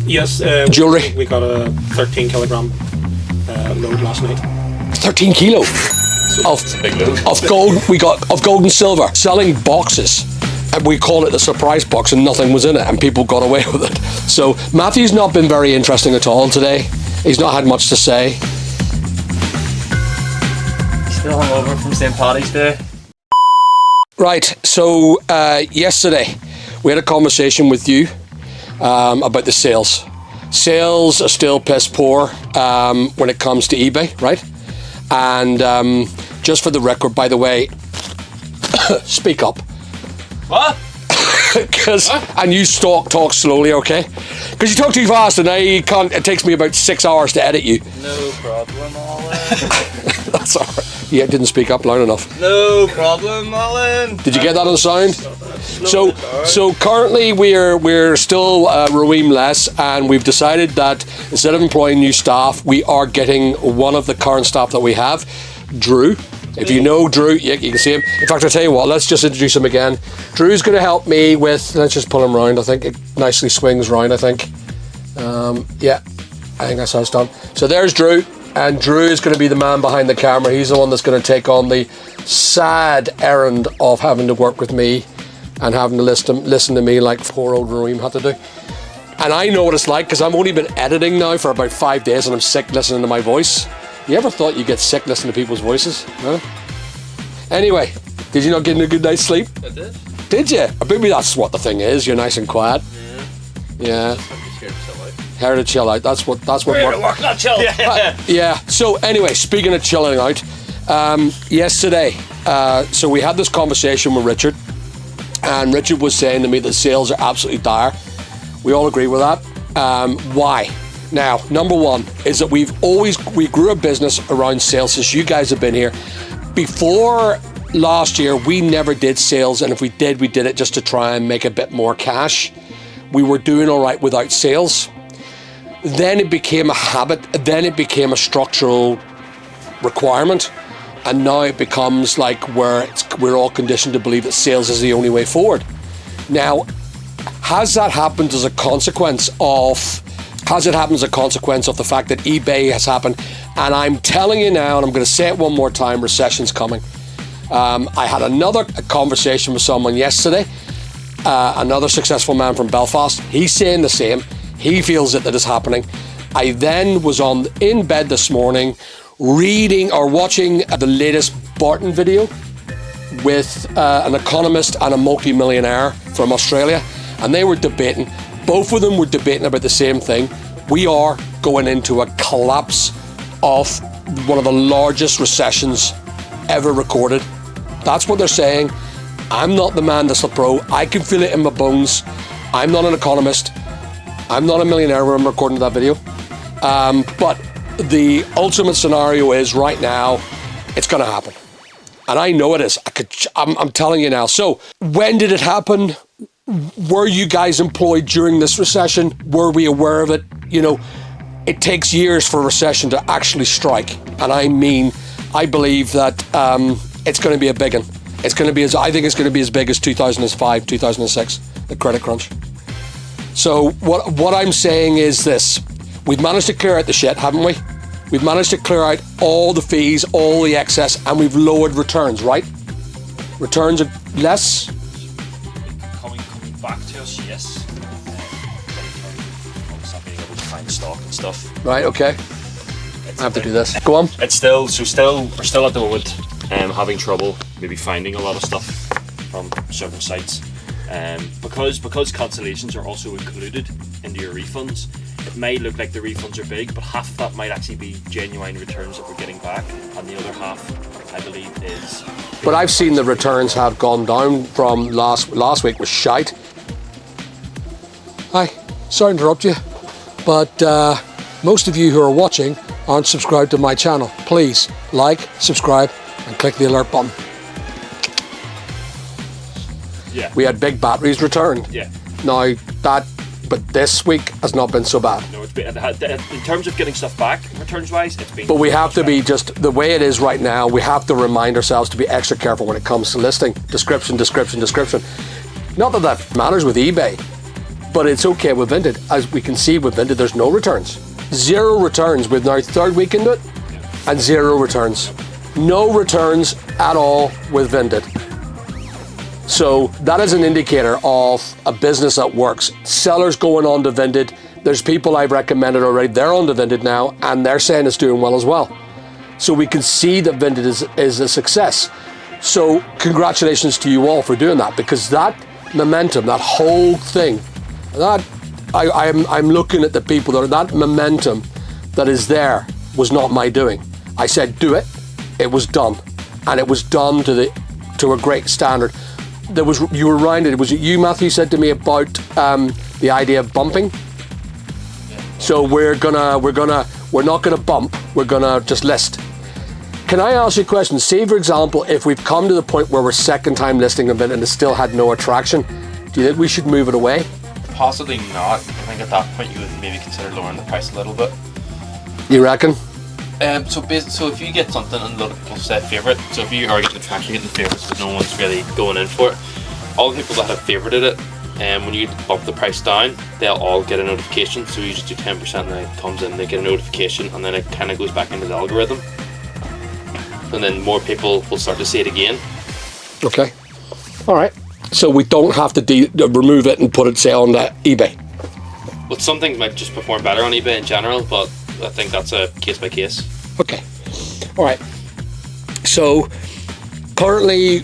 Yes. Jewellery. We got a 13 kilogram load last night. 13 kilo of gold. We got of gold and silver. Selling boxes. And we call it the surprise box, and nothing was in it, and people got away with it. So Matthew's not been very interesting at all today. He's not had much to say. Still hungover from St. Paddy's Day. Right, so yesterday we had a conversation with you about the sales. Sales are still piss poor when it comes to eBay, right? And just for the record, by the way, speak up. What? And you talk slowly, okay? Because you talk too fast, and I can't. It takes me about 6 hours to edit you. No problem, Alan. That's all right. Yeah, didn't speak up loud enough. No problem, Alan. Did you get that on sound? So currently we're still Roeem-less, and we've decided that instead of employing new staff, we are getting one of the current staff that we have, Drew. If you know Drew, you can see him. In fact, I'll tell you what, let's just introduce him again. Drew's going to help me with, let's just pull him round. I think it nicely swings round, I think. Yeah, I think that's how it's done. So there's Drew, and Drew is going to be the man behind the camera. He's the one that's going to take on the sad errand of having to work with me and having to listen to me like poor old Roeem had to do. And I know what it's like, because I've only been editing now for about 5 days, and I'm sick listening to my voice. You ever thought you'd get sick listening to people's voices? Huh? Anyway, did you not get a good night's sleep? I did. Did you? Maybe that's what the thing is. You're nice and quiet. Yeah. I'm just here to chill out. Here to chill out. That's what Work, not chill. Yeah. So anyway, speaking of chilling out, yesterday, so we had this conversation with Richard, and Richard was saying to me that sales are absolutely dire. We all agree with that. Why? Now, number one is that we grew a business around sales since you guys have been here. Before last year, we never did sales, and if we did it just to try and make a bit more cash. We were doing all right without sales. Then it became a habit, then it became a structural requirement, and now it becomes like we're all conditioned to believe that sales is the only way forward. Now, has that happened as a consequence of the fact that eBay has happened? And I'm telling you now, and I'm going to say it one more time, recession's coming. I had another conversation with someone yesterday, another successful man from Belfast. He's saying the same. He feels it that is happening. I then was in bed this morning reading or watching the latest Barton video with an economist and a multi-millionaire from Australia, and they were debating. Both of them were debating about the same thing. We are going into a collapse of one of the largest recessions ever recorded. That's what they're saying. I'm not the man that's the pro. I can feel it in my bones. I'm not an economist. I'm not a millionaire when I'm recording that video. But the ultimate scenario is right now, it's going to happen. And I know it is. I'm telling you now. So when did it happen? Were you guys employed during this recession? Were we aware of it? You know, it takes years for a recession to actually strike. And I believe that it's going to be a big one. I think it's going to be as big as 2005, 2006, the credit crunch. So what I'm saying is this. We've managed to clear out the shit, haven't we? We've managed to clear out all the fees, all the excess, and we've lowered returns, right? Returns are less. Coming back to us, yes. Obviously not being able to find stock and stuff. Right, okay. I have to do this. Go on. We're still at the moment having trouble maybe finding a lot of stuff from certain sites. Because cancellations are also included into your refunds, it may look like the refunds are big, but half of that might actually be genuine returns that we're getting back, and the other half, I believe, is... But I've seen the returns have gone down from last week was shite. Hi, sorry to interrupt you, but most of you who are watching aren't subscribed to my channel. Please like, subscribe, and click the alert button. Yeah. We had big batteries returned. Yeah. Now but this week has not been so bad. No, it's been, in terms of getting stuff back, returns-wise, it's been... But we have to be just, the way it is right now, we have to remind ourselves to be extra careful when it comes to listing. Description. Not that matters with eBay, But it's okay with Vinted. As we can see with Vinted, there's no returns. 0 returns. We've now 3rd week into it, and 0 returns. No returns at all with Vinted. So that is an indicator of a business that works. Sellers going on to Vinted. There's people I've recommended already. They're on to Vinted now, and they're saying it's doing well as well. So we can see that Vinted is a success. So congratulations to you all for doing that, because that momentum, that whole thing, that I'm looking at the people that momentum that is there was not my doing. I said do it. It was done, and it was done to a great standard. You were reminded. Was it you, Matthew, said to me about the idea of bumping? So we're not gonna bump. We're gonna just list. Can I ask you a question? Say, for example, if we've come to the point where we're 2nd time listing a bit and it still had no attraction, do you think we should move it away? Possibly not. I think at that point you would maybe consider lowering the price a little bit. You reckon? So if you get something and a lot of people say favourite, so if you are getting the traction, you're getting favourites, but no one's really going in for it, all the people that have favoured it, when you bump the price down, they'll all get a notification. So you just do 10% and then it comes in, they get a notification, and then it kind of goes back into the algorithm. And then more people will start to see it again. Okay. All right. So we don't have to remove it and put it, say, on the eBay. Well, some things might just perform better on eBay in general, but I think that's a case by case. Okay. All right. So currently,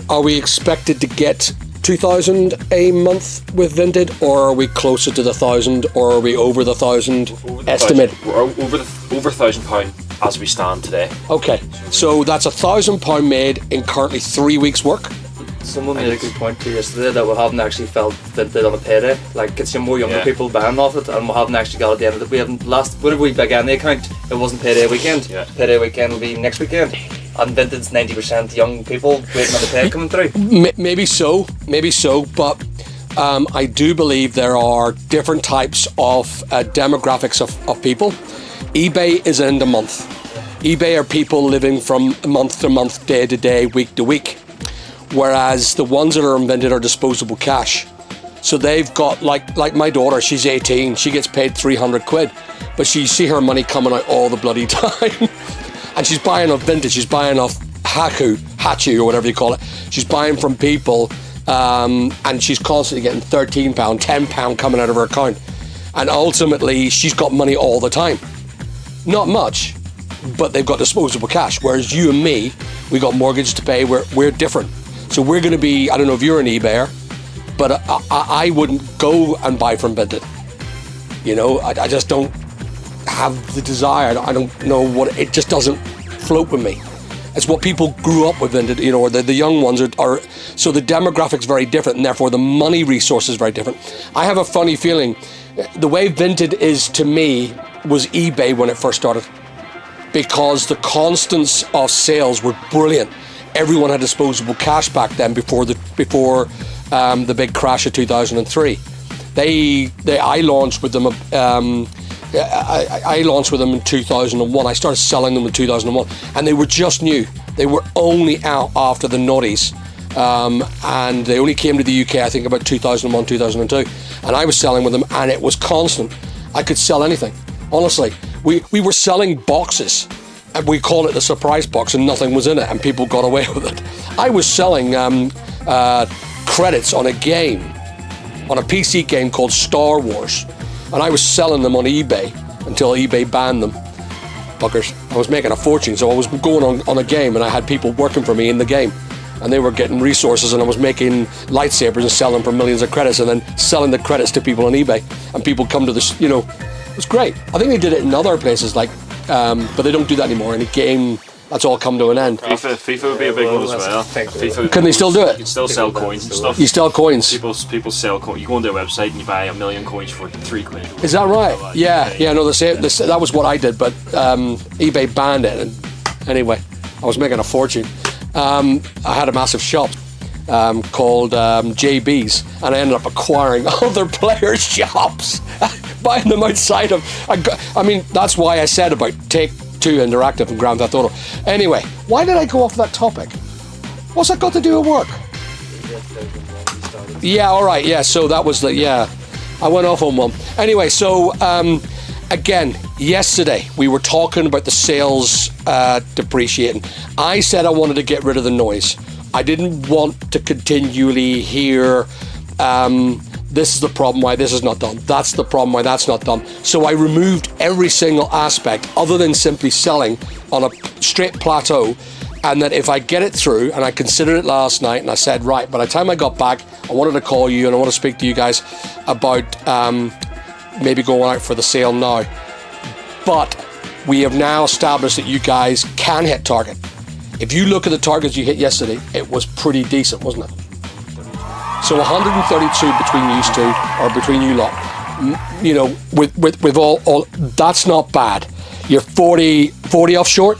are we expected to get 2,000 a month with Vinted, or are we closer to the 1,000, or are we over the 1,000 estimate? We're over £1,000 as we stand today. Okay. So that's £1,000 made in currently 3 weeks' work. Someone made a good point to yesterday that we haven't actually felt Vinted on a payday. Like, it's more younger people buying off it, and we haven't actually got at the end of it. We haven't whenever we began the account, it wasn't payday weekend. Yeah. Payday weekend will be next weekend. And Vinted's 90% young people waiting on the pay coming through. Maybe so, but I do believe there are different types of demographics of people. eBay is end of month. eBay are people living from month to month, day to day, week to week. Whereas the ones that are on Vinted are disposable cash. So they've got, like my daughter, she's 18, she gets paid 300 quid, but she see her money coming out all the bloody time. And she's buying off Vinted, she's buying off Hachu, or whatever you call it. She's buying from people, and she's constantly getting £13, £10 coming out of her account. And ultimately, she's got money all the time. Not much, but they've got disposable cash. Whereas you and me, we got mortgage to pay, we're different. So we're gonna be, I don't know if you're an eBayer, but I wouldn't go and buy from Vinted. You know, I just don't have the desire. I don't know what, it just doesn't float with me. It's what people grew up with Vinted, you know, or the young ones are, so the demographic's very different, and therefore the money resource is very different. I have a funny feeling, the way Vinted is to me was eBay when it first started, because the constants of sales were brilliant. Everyone had disposable cash back then before the big crash of 2003. I launched with them. I launched with them in 2001. I started selling them in 2001, and they were just new. They were only out after the noughties, and they only came to the UK, I think, about 2001, 2002. And I was selling with them, and it was constant. I could sell anything. Honestly, we were selling boxes. And we called it the surprise box, and nothing was in it, and people got away with it. I was selling credits on a game, on a PC game called Star Wars, and I was selling them on eBay until eBay banned them. Fuckers. I was making a fortune, so I was going on a game, and I had people working for me in the game, and they were getting resources, and I was making lightsabers and selling them for millions of credits, and then selling the credits to people on eBay, and people come to this, you know, it was great. I think they did it in other places, like, but they don't do that anymore. In a game, that's all come to an end. FIFA would be a big one as well. FIFA, can they still do it? You can still sell coins and stuff. You sell coins? People sell coins. You go on their website and you buy 1 million coins for £3. Is that right? Yeah, no, that was what I did, but eBay banned it. And anyway, I was making a fortune. I had a massive shop called JB's, and I ended up acquiring other players' shops, buying them outside of. I mean, that's why I said about Take-Two Interactive and Grand Theft Auto. Anyway, why did I go off that topic? What's that got to do with work? Yeah, all right, yeah. So that was the I went off on one. Anyway, so again, yesterday we were talking about the sales depreciating. I said I wanted to get rid of the noise. I didn't want to continually hear this is the problem why this is not done. That's the problem why that's not done. So I removed every single aspect other than simply selling on a straight plateau. And that if I get it through, and I considered it last night, and I said, right, by the time I got back, I wanted to call you and I want to speak to you guys about maybe going out for the sale now. But we have now established that you guys can hit target. If you look at the targets you hit yesterday, it was pretty decent, wasn't it? So 132 between you two, or between you lot. You know, with all that's not bad. You're 40 off short.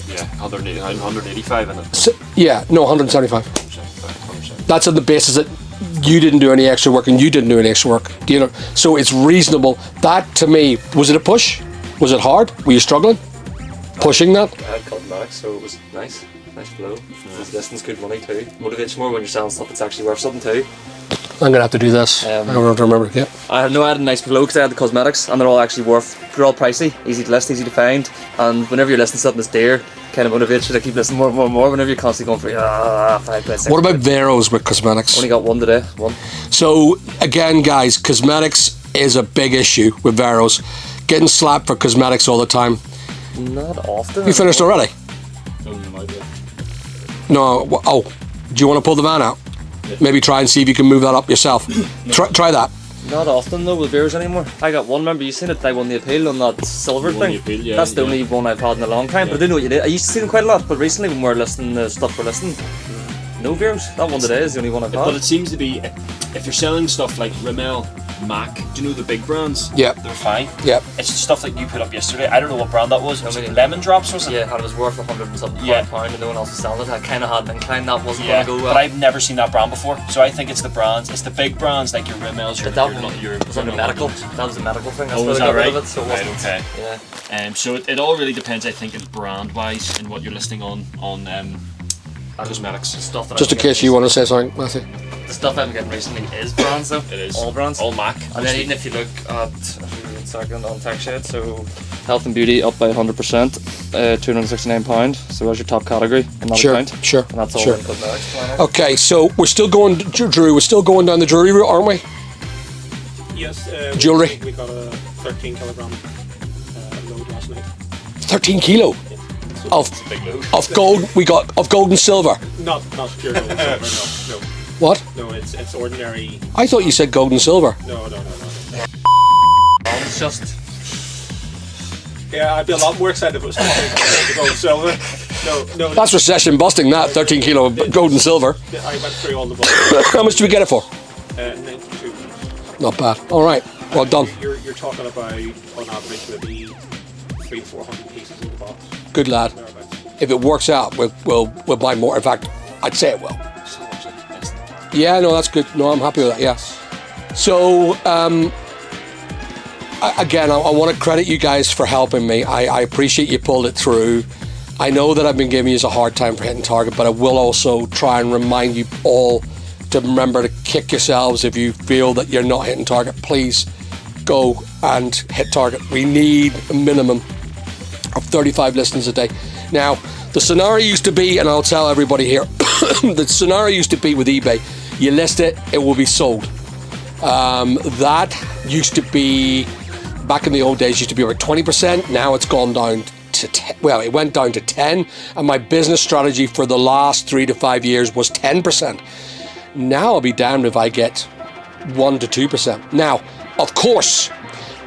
Yeah, 185 in it. So, yeah, no, 175. 100%. That's on the basis that you didn't do any extra work and you didn't do any extra work. Do you know? So it's reasonable. That to me, was it a push? Was it hard? Were you struggling? Pushing that? I had cosmetics, so it was nice. Nice flow. These listings, good money too. Motivates more when you're selling stuff that's actually worth something too. I'm gonna have to do this. I don't have to remember. Yeah. I had a nice flow because I had the cosmetics and they're all actually they're all pricey, easy to list, easy to find. And whenever you're listing something that's dear, kind of motivates you to keep listing more and more. Whenever you're constantly going for £5, £6. What about Veros with cosmetics? Only got one today. One. So again, guys, cosmetics is a big issue with Veros. Getting slapped for cosmetics all the time. Not often. You finished already? No. Oh, do you want to pull the van out? Maybe try and see if you can move that up yourself. Try that. Not often though with beers anymore. I got one, remember you seen it, I won the appeal on that silver thing. Appeal, yeah, that's the only one I've had in a long time, but I didn't know what you did. I used to see them quite a lot, but recently when we're listing the stuff we're listing, no beers. That one today is the only one I've had. But it seems to be, if you're selling stuff like Rimmel, Mac, do you know the big brands? Yeah. They're fine. Yeah. It's the stuff that you put up yesterday. I don't know what brand that was. Was I mean, it Lemon Drops, was it? Yeah, and it was worth 100 and something pound and no one else was selling it. I kind of had an incline that wasn't Yeah, going to go well. but I've never seen that brand before. So I think it's the brands, it's the big brands like your Rimmels, But that one was under medical. That was a medical thing. That's Oh, why was they that got rid right? of it, so it Right, wasn't. okay. Yeah. So it all really depends, I think, in brand wise and what you're listing on cosmetics. Stuff that Just in case you want to say something, Matthew. The stuff I'm getting recently is brands though. It is. All brands. All Mac. And then even if you look at, second on tech shed, so health and beauty up by 100%, £269. So that's your top category in that Sure, account. sure, And that's all sure. in cosmetics. Okay, so we're still going, Drew. We're still going down the jewelry route, aren't we? Yes. Jewellery. We got a 13 kilogram load last night. 13 kilo of Big load. gold. We got of gold and silver. Not pure gold and silver. No. What? No, it's ordinary. I thought you said gold and silver. No. It's just Yeah, I'd be a lot more excited if it was something gold and silver. No. That's recession busting. That 13 kilo of gold and silver. I went through all the books. How much do we get it for? 92. Not bad. All right. Well done. You're talking about on average maybe 300 to 400 pieces in the box. Good lad. Thereabouts. If it works out, we'll buy more. In fact, I'd say it will. Yeah, no, that's good. No, I'm happy with that. Yeah. So, again, I want to credit you guys for helping me. I appreciate you pulled it through. I know that I've been giving you a hard time for hitting target, but I will also try and remind you all to remember to kick yourselves if you feel that you're not hitting target. Please go and hit target. We need a minimum of 35 listings a day. Now, the scenario used to be, and I'll tell everybody here, the scenario used to be with eBay, you list it, it will be sold. That used to be, back in the old days, used to be about 20%. Now it's gone down to 10, well, it went down to 10, and my business strategy for the last 3 to 5 years was 10%. Now I'll be damned if I get 1 to 2%. Now, of course,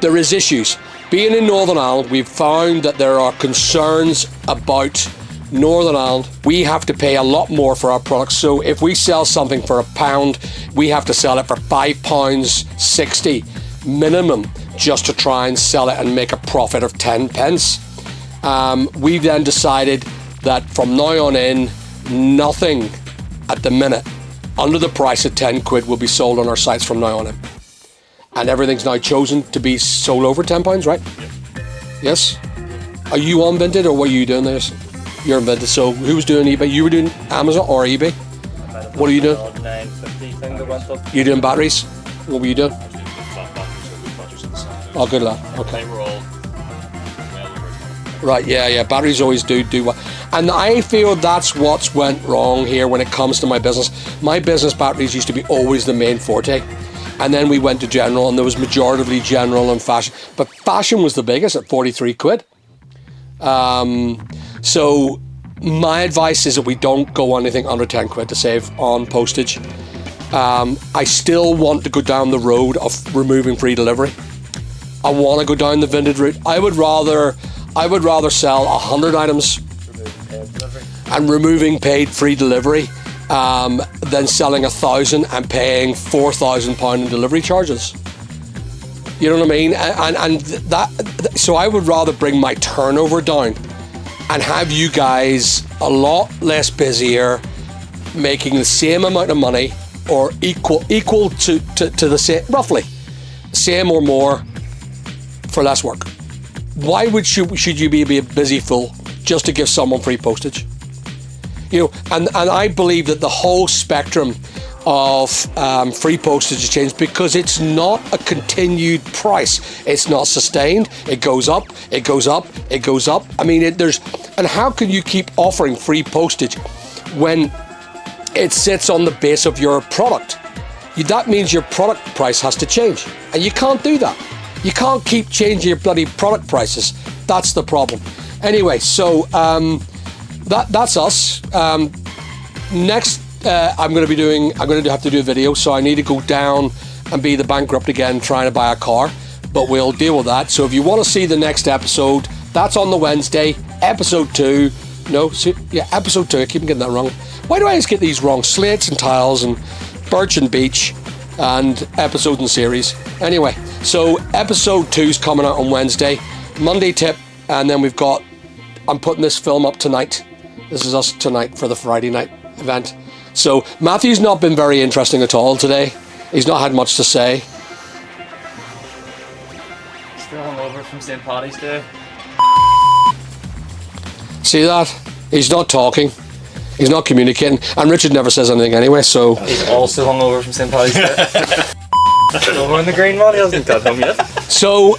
there is issues. Being in Northern Ireland, we've found that there are concerns about Northern Ireland. We have to pay a lot more for our products. So if we sell something for £1, we have to sell it for £5.60 minimum just to try and sell it and make a profit of 10 pence. We then decided that from now on in, nothing at the minute under the price of 10 quid will be sold on our sites from now on in. And everything's now chosen to be sold over £10, right? Yep. Yes? Are you on Vinted or were you doing this? You're on Vinted. So who was doing eBay? You were doing Amazon or eBay? What are you doing? 950 thing went up. You doing batteries? What were you doing? I was doing the flat batteries or the batteries in the sand. Oh, good lad. Okay. They were all well over. Right, yeah. Batteries always do well. And I feel that's what's went wrong here when it comes to my business. My business batteries used to be always the main forte. And then we went to general, and there was majoritively general and fashion. But fashion was the biggest at 43 quid. So my advice is that we don't go anything under 10 quid to save on postage. I still want to go down the road of removing free delivery. I want to go down the Vinted route. I would rather sell 100 items and removing paid free delivery than selling 1,000 and paying £4,000 in delivery charges. You know what I mean? And so I would rather bring my turnover down and have you guys a lot less busier, making the same amount of money or equal to the same, roughly same or more for less work. Why should you be a busy fool just to give someone free postage? You know, and I believe that the whole spectrum of free postage has changed because it's not a continued price. It's not sustained. It goes up, it goes up, it goes up. I mean, and how can you keep offering free postage when it sits on the base of your product? That means your product price has to change, and you can't do that. You can't keep changing your bloody product prices. That's the problem. Anyway, so that's us. Next, I'm going to have to do a video, so I need to go down and be the bankrupt again trying to buy a car, but we'll deal with that. So if you want to see the next episode, that's on the Wednesday, episode 2. Episode 2. I keep getting that wrong. Why do I always get these wrong? Slates and tiles and Birch and Beach and episode and series. Anyway, so episode 2 is coming out on Wednesday, Monday tip, and then I'm putting this film up tonight. This is us tonight for the Friday night event. So Matthew's not been very interesting at all today. He's not had much to say. Still hungover from St. Paddy's Day. See that? He's not talking. He's not communicating. And Richard never says anything anyway, so... He's also hungover from St. Paddy's Day. Over in the green one, he hasn't got home yet. So,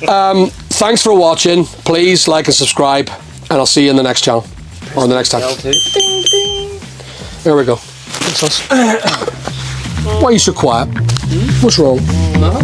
thanks for watching. Please like and subscribe, and I'll see you in the next channel. Or the next time. Ding, ding. There we go. That's us. Why are you so quiet? What's wrong? No.